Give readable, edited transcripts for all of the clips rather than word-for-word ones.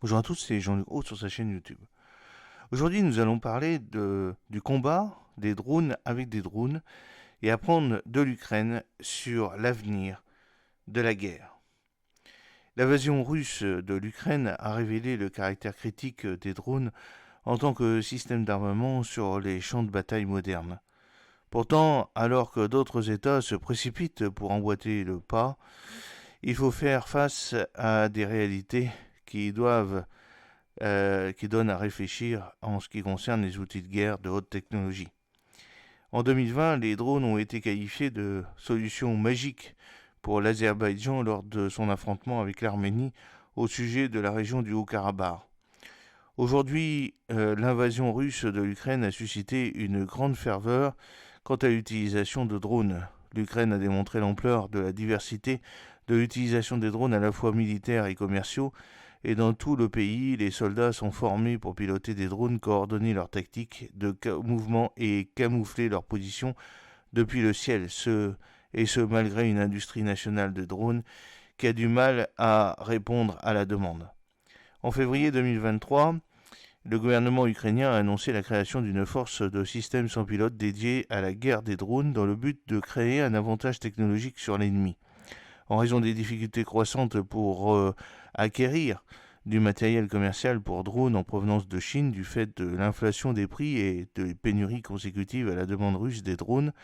Bonjour à tous, c'est Jean-Luc Haut sur sa chaîne YouTube. Aujourd'hui, nous allons parler du combat des drones avec des drones et apprendre de l'Ukraine sur l'avenir de la guerre. L'invasion russe de l'Ukraine a révélé le caractère critique des drones en tant que système d'armement sur les champs de bataille modernes. Pourtant, alors que d'autres États se précipitent pour emboîter le pas, il faut faire face à des réalités qui donnent à réfléchir en ce qui concerne les outils de guerre de haute technologie. En 2020, les drones ont été qualifiés de solution magique pour l'Azerbaïdjan lors de son affrontement avec l'Arménie au sujet de la région du Haut-Karabakh. Aujourd'hui, l'invasion russe de l'Ukraine a suscité une grande ferveur quant à l'utilisation de drones. L'Ukraine a démontré l'ampleur de la diversité de l'utilisation des drones à la fois militaires et commerciaux, et dans tout le pays, les soldats sont formés pour piloter des drones, coordonner leurs tactiques de mouvement et camoufler leur position depuis le ciel, ce malgré une industrie nationale de drones qui a du mal à répondre à la demande. En février 2023, le gouvernement ukrainien a annoncé la création d'une force de systèmes sans pilote dédiée à la guerre des drones dans le but de créer un avantage technologique sur l'ennemi. En raison des difficultés croissantes pour acquérir du matériel commercial pour drones en provenance de Chine du fait de l'inflation des prix et de pénuries consécutives à la demande russe des drones,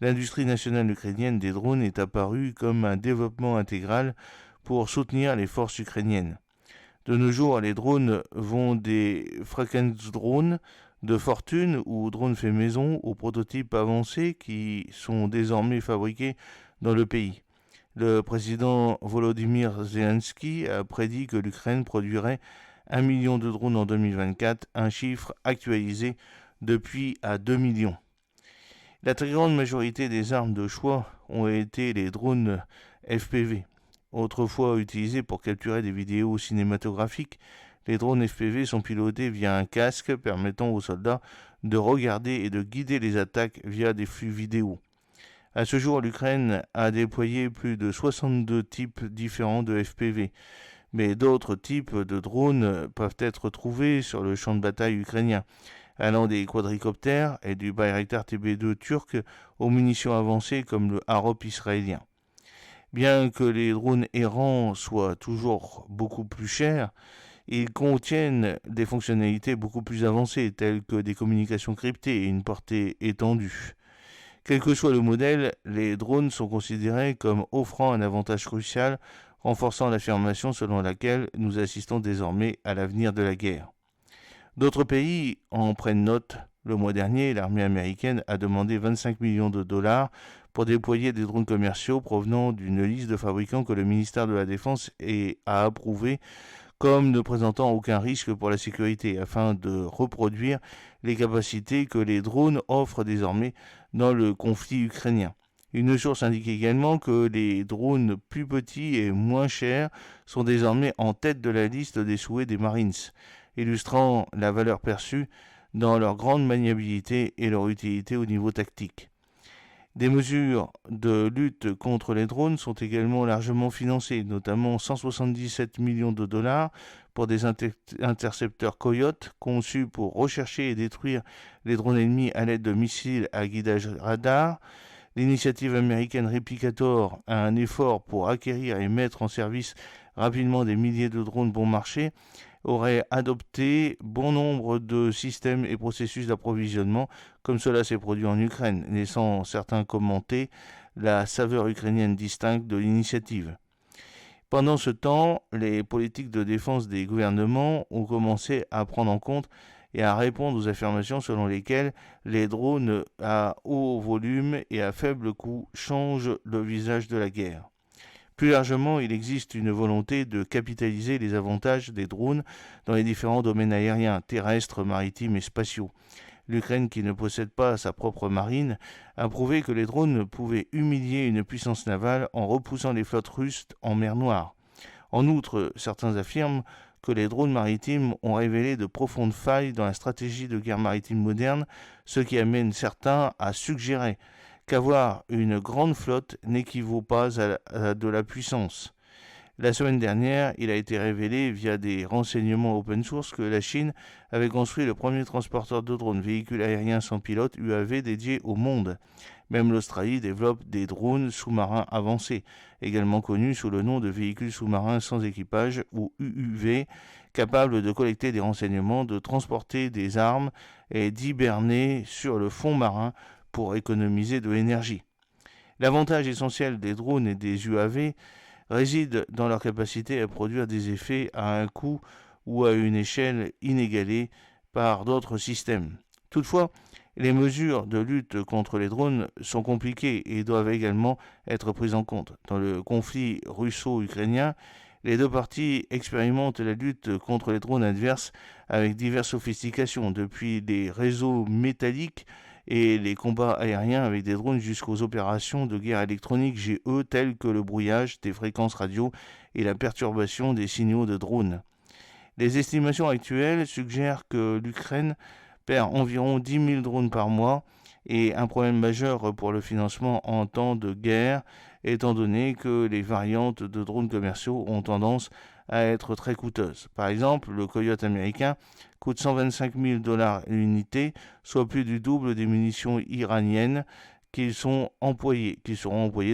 l'industrie nationale ukrainienne des drones est apparue comme un développement intégral pour soutenir les forces ukrainiennes. De nos jours, les drones vont des Drones de fortune ou drones faits maison aux prototypes avancés qui sont désormais fabriqués dans le pays. Le président Volodymyr Zelensky a prédit que l'Ukraine produirait 1 million de drones en 2024, un chiffre actualisé depuis à 2 millions. La très grande majorité des armes de choix ont été les drones FPV. Autrefois utilisés pour capturer des vidéos cinématographiques, les drones FPV sont pilotés via un casque permettant aux soldats de regarder et de guider les attaques via des flux vidéo. À ce jour, l'Ukraine a déployé plus de 62 types différents de FPV, mais d'autres types de drones peuvent être trouvés sur le champ de bataille ukrainien, allant des quadricoptères et du Bayraktar TB2 turc aux munitions avancées comme le Harop israélien. Bien que les drones errants soient toujours beaucoup plus chers, ils contiennent des fonctionnalités beaucoup plus avancées telles que des communications cryptées et une portée étendue. Quel que soit le modèle, les drones sont considérés comme offrant un avantage crucial, renforçant l'affirmation selon laquelle nous assistons désormais à l'avenir de la guerre. D'autres pays en prennent note. Le mois dernier, l'armée américaine a demandé 25 millions de dollars pour déployer des drones commerciaux provenant d'une liste de fabricants que le ministère de la Défense a approuvé comme ne présentant aucun risque pour la sécurité, afin de reproduire les capacités que les drones offrent désormais dans le conflit ukrainien. Une source indique également que les drones plus petits et moins chers sont désormais en tête de la liste des souhaits des Marines, illustrant la valeur perçue dans leur grande maniabilité et leur utilité au niveau tactique. Des mesures de lutte contre les drones sont également largement financées, notamment 177 millions de dollars pour des intercepteurs Coyote conçus pour rechercher et détruire les drones ennemis à l'aide de missiles à guidage radar. L'initiative américaine Replicator a un effort pour acquérir et mettre en service rapidement des milliers de drones bon marché, aurait adopté bon nombre de systèmes et processus d'approvisionnement, comme cela s'est produit en Ukraine, laissant certains commenter la saveur ukrainienne distincte de l'initiative. Pendant ce temps, les politiques de défense des gouvernements ont commencé à prendre en compte et à répondre aux affirmations selon lesquelles les drones à haut volume et à faible coût changent le visage de la guerre. Plus largement, il existe une volonté de capitaliser les avantages des drones dans les différents domaines aériens, terrestres, maritimes et spatiaux. L'Ukraine, qui ne possède pas sa propre marine, a prouvé que les drones pouvaient humilier une puissance navale en repoussant les flottes russes en mer Noire. En outre, certains affirment que les drones maritimes ont révélé de profondes failles dans la stratégie de guerre maritime moderne, ce qui amène certains à suggérer qu'avoir une grande flotte n'équivaut pas à de la puissance. La semaine dernière, il a été révélé via des renseignements open source que la Chine avait construit le premier transporteur de drones, véhicule aérien sans pilote UAV dédié au monde. Même l'Australie développe des drones sous-marins avancés, également connus sous le nom de véhicules sous-marins sans équipage ou UUV, capables de collecter des renseignements, de transporter des armes et d'hiberner sur le fond marin pour économiser de l'énergie. L'avantage essentiel des drones et des UAV réside dans leur capacité à produire des effets à un coût ou à une échelle inégalée par d'autres systèmes. Toutefois, les mesures de lutte contre les drones sont compliquées et doivent également être prises en compte. Dans le conflit russo-ukrainien, les deux parties expérimentent la lutte contre les drones adverses avec diverses sophistications, depuis les réseaux métalliques et les combats aériens avec des drones jusqu'aux opérations de guerre électronique GE telles que le brouillage des fréquences radio et la perturbation des signaux de drones. Les estimations actuelles suggèrent que l'Ukraine perd environ 10 000 drones par mois et un problème majeur pour le financement en temps de guerre, étant donné que les variantes de drones commerciaux ont tendance à être très coûteuses. Par exemple, le Coyote américain coûte 125 000 $ l'unité, soit plus du double des munitions iraniennes qui seront employées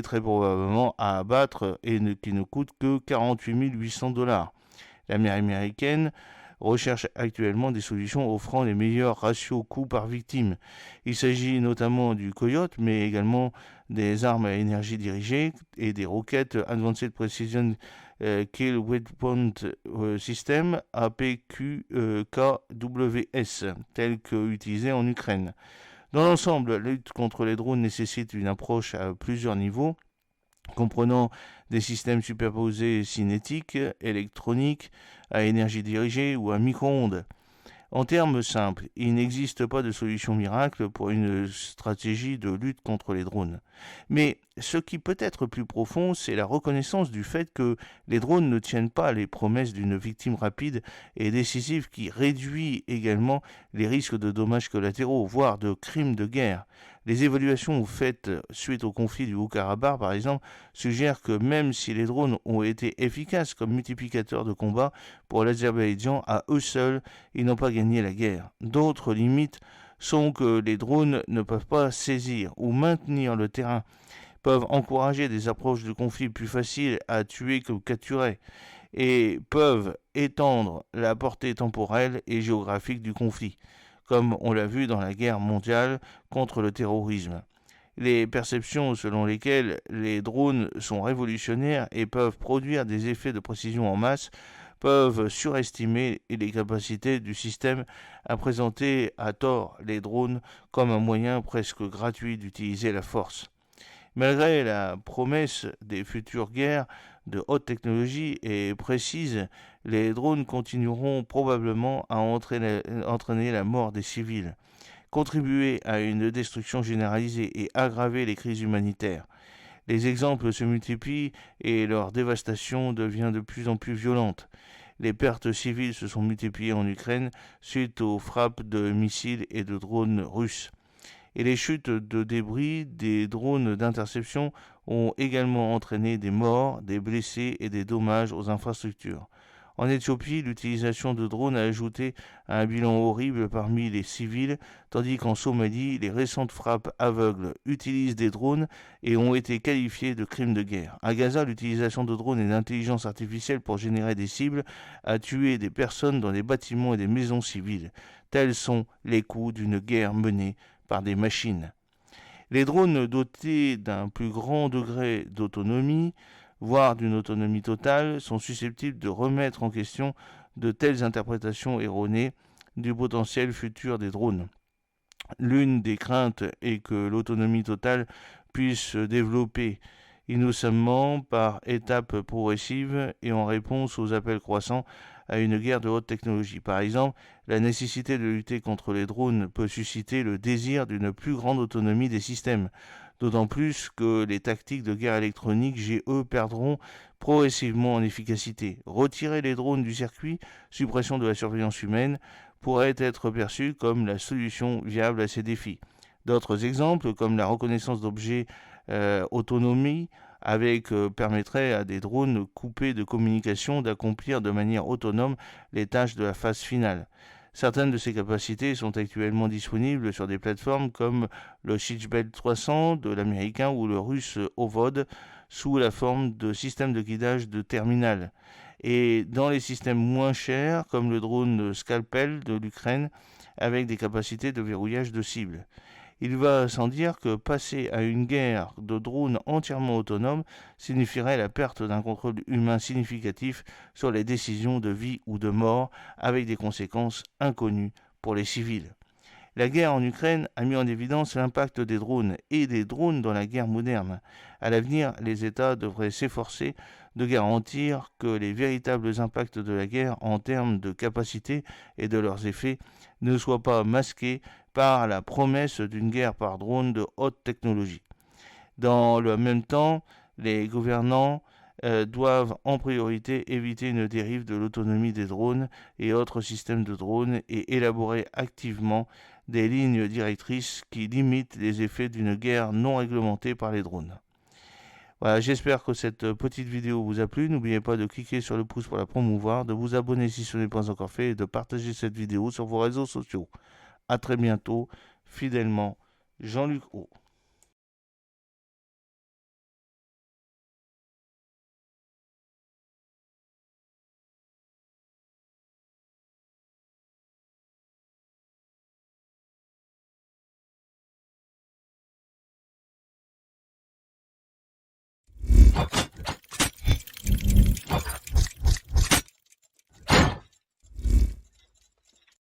très probablement à abattre et qui ne coûtent que 48 800 $. L'armée américaine recherche actuellement des solutions offrant les meilleurs ratios coût par victime. Il s'agit notamment du Coyote, mais également des armes à énergie dirigée et des roquettes Advanced Precision Kill Weapon System APQKWS, telles qu'utilisées en Ukraine. Dans l'ensemble, la lutte contre les drones nécessite une approche à plusieurs niveaux, comprenant des systèmes superposés cinétiques, électroniques, à énergie dirigée ou à micro-ondes. En termes simples, il n'existe pas de solution miracle pour une stratégie de lutte contre les drones. Mais ce qui peut être plus profond, c'est la reconnaissance du fait que les drones ne tiennent pas les promesses d'une victime rapide et décisive qui réduit également les risques de dommages collatéraux, voire de crimes de guerre. Les évaluations faites suite au conflit du Haut-Karabakh, par exemple, suggèrent que même si les drones ont été efficaces comme multiplicateurs de combat pour l'Azerbaïdjan, à eux seuls, ils n'ont pas gagné la guerre. D'autres limites sont que les drones ne peuvent pas saisir ou maintenir le terrain, peuvent encourager des approches de conflit plus faciles à tuer que capturer, et peuvent étendre la portée temporelle et géographique du conflit, comme on l'a vu dans la guerre mondiale contre le terrorisme. Les perceptions selon lesquelles les drones sont révolutionnaires et peuvent produire des effets de précision en masse peuvent surestimer les capacités du système à présenter à tort les drones comme un moyen presque gratuit d'utiliser la force. Malgré la promesse des futures guerres de haute technologie et précise, les drones continueront probablement à entraîner la mort des civils, contribuer à une destruction généralisée et aggraver les crises humanitaires. Les exemples se multiplient et leur dévastation devient de plus en plus violente. Les pertes civiles se sont multipliées en Ukraine suite aux frappes de missiles et de drones russes. Et les chutes de débris des drones d'interception ont également entraîné des morts, des blessés et des dommages aux infrastructures. En Éthiopie, l'utilisation de drones a ajouté à un bilan horrible parmi les civils, tandis qu'en Somalie, les récentes frappes aveugles utilisent des drones et ont été qualifiées de crimes de guerre. À Gaza, l'utilisation de drones et d'intelligence artificielle pour générer des cibles a tué des personnes dans des bâtiments et des maisons civiles. Tels sont les coûts d'une guerre menée par des machines. Les drones dotés d'un plus grand degré d'autonomie, voire d'une autonomie totale, sont susceptibles de remettre en question de telles interprétations erronées du potentiel futur des drones. L'une des craintes est que l'autonomie totale puisse se développer innocemment par étapes progressives et en réponse aux appels croissants à une guerre de haute technologie. Par exemple, la nécessité de lutter contre les drones peut susciter le désir d'une plus grande autonomie des systèmes, d'autant plus que les tactiques de guerre électronique GE perdront progressivement en efficacité. Retirer les drones du circuit, suppression de la surveillance humaine, pourrait être perçu comme la solution viable à ces défis. D'autres exemples, comme la reconnaissance d'objets autonomie permettrait à des drones coupés de communication d'accomplir de manière autonome les tâches de la phase finale. Certaines de ces capacités sont actuellement disponibles sur des plateformes comme le Shitchbell 300 de l'américain ou le russe Ovod sous la forme de systèmes de guidage de terminal. Et dans les systèmes moins chers comme le drone Scalpel de l'Ukraine avec des capacités de verrouillage de cibles. Il va sans dire que passer à une guerre de drones entièrement autonomes signifierait la perte d'un contrôle humain significatif sur les décisions de vie ou de mort, avec des conséquences inconnues pour les civils. La guerre en Ukraine a mis en évidence l'impact des drones et des drones dans la guerre moderne. À l'avenir, les États devraient s'efforcer de garantir que les véritables impacts de la guerre en termes de capacité et de leurs effets ne soient pas masqués par la promesse d'une guerre par drone de haute technologie. Dans le même temps, les gouvernants doivent en priorité éviter une dérive de l'autonomie des drones et autres systèmes de drones et élaborer activement des lignes directrices qui limitent les effets d'une guerre non réglementée par les drones. Voilà, j'espère que cette petite vidéo vous a plu. N'oubliez pas de cliquer sur le pouce pour la promouvoir, de vous abonner si ce n'est pas encore fait et de partager cette vidéo sur vos réseaux sociaux. A très bientôt, fidèlement, Jean-Luc O.